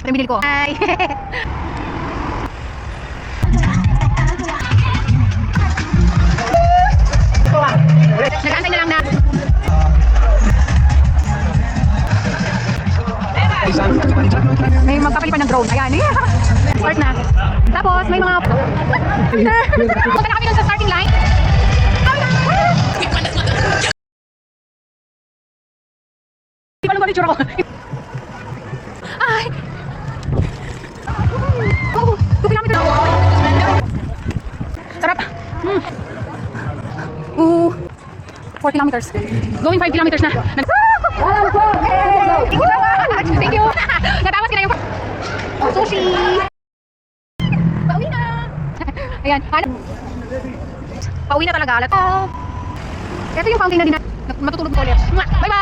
Ito yung binili ko. Hi! Nag-aantay na lang na. May magpapalipan ng drone. Ayan. Start na. Tapos may mga... Punta na kami dun sa starting line. Hindi ko alam ba yung tsura ko. Ay! Oh, 2 kilometers. Sarap. 4 kilometers. Going 5 kilometers na. Thank you so much. Thank you. Natawas ka na yung sushi. Pauwi na. Ayan. Pauwi na talaga. Ito yung fountain na din. Matutulog ko ulit. Bye bye.